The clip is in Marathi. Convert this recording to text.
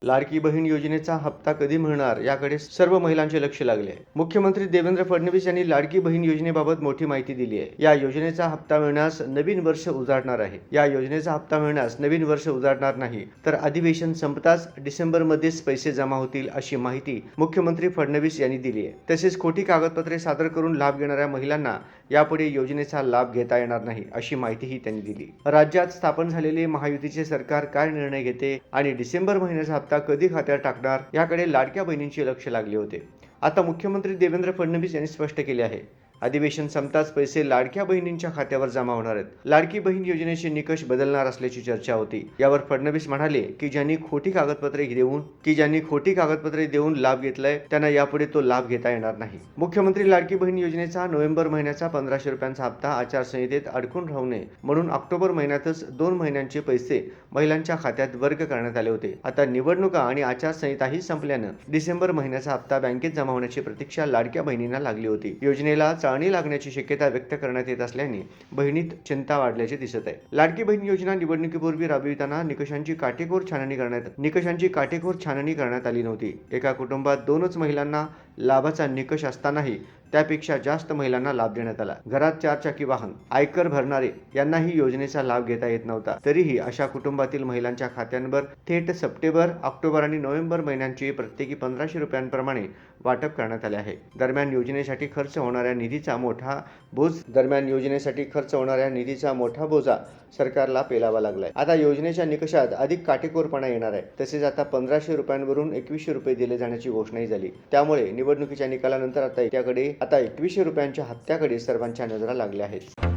लाडकी बहीण योजनेचा हप्ता कधी मिळणार याकडे सर्व महिलांचे लक्ष लागले आहे। मुख्यमंत्री देवेंद्र फडणवीस यांनी लाडकी बहीण योजनेबाबत मोठी माहिती दिली आहे। या योजनेचा हप्ता मिळण्यास नवीन वर्ष उजाडणार आहे। या योजनेचा हप्ता मिळण्यास नवीन वर्ष उजाडणार नाही तर अधिवेशन संपताच डिसेंबरमध्येच पैसे जमा होतील अशी माहिती मुख्यमंत्री फडणवीस यांनी दिली आहे। तसेच खोटी कागदपत्रे सादर करून लाभ घेणाऱ्या महिलांना यापुढे योजनेचा लाभ घेता येणार नाही अशी माहितीही त्यांनी दिली। राज्यात स्थापन झालेले महायुतीचे सरकार काय निर्णय घेते आणि डिसेंबर महिन्याचा हप्ता कधी खात्यात टाकणार याकडे लाडक्या बहिणींचे लक्ष लागले होते। आता मुख्यमंत्री देवेंद्र फडणवीस यांनी स्पष्ट केले आहे, अधिवेशन संपताच पैसे लाडक्या बहिणींच्या खात्यावर जमा होणार आहेत। लाडकी बहीण योजनेचे निकष बदलणार असल्याची चर्चा होती। यावर फडणवीस म्हणाले की ज्यांनी खोटी कागदपत्रे देऊन लाभ घेतलाय त्यांना यापुढे तो लाभ घेता येणार नाही। मुख्यमंत्री लाडकी बहीण योजनेचा नोव्हेंबर महिन्याचा 1500 रुपयांचा हप्ता आचारसंहितेत अडकून राहू नये म्हणून ऑक्टोबर महिन्यातच 2 महिन्यांचे पैसे महिलांच्या खात्यात वर्ग करण्यात आले होते। आता निवडणुका आणि आचारसंहिताही संपल्यानं डिसेंबर महिन्याचा हप्ता बँकेत जमा होण्याची प्रतीक्षा लाडक्या बहिणींना लागली होती। योजनेला चाळणी लागण्याची शक्यता व्यक्त करण्यात येत असल्याने बहिणीत चिंता वाढल्याचे दिसत आहे। लाडकी बहीण योजना निवडणुकीपूर्वी राबविताना निकषांची काटेकोर छाननी करण्यात आली नव्हती। एका कुटुंबात 2च महिलांना लाभाचा निकष असतानाही त्यापेक्षा जास्त महिलांना लाभ देण्यात आला। घरात 4 चाकी वाहन, आयकर भरणारे यांनाही योजनेचा लाभ घेता येत नव्हता। तरीही अशा कुटुंबातील महिलांच्या खात्यांवर थेट सप्टेंबर, ऑक्टोबर आणि नोव्हेंबर महिन्यांचे प्रत्येकी 1500 रुपयांप्रमाणे वाटप करण्यात आले आहे। दरम्यान योजनेसाठी खर्च होणाऱ्या निधीचा मोठा बोजा सरकारला पेलावा लागलाय। आता योजनेच्या निकषात अधिक काटेकोरपणा येणार आहे। तसेच आता 1500 रुपयांवरून 2100 रुपये दिले जाण्याची घोषणाही झाली। त्यामुळे निवडणुकीच्या निकालानंतर आता 2100 रुपयांच्या हप्त्याकडे सर्वांच्या नजरा लागल्या आहेत।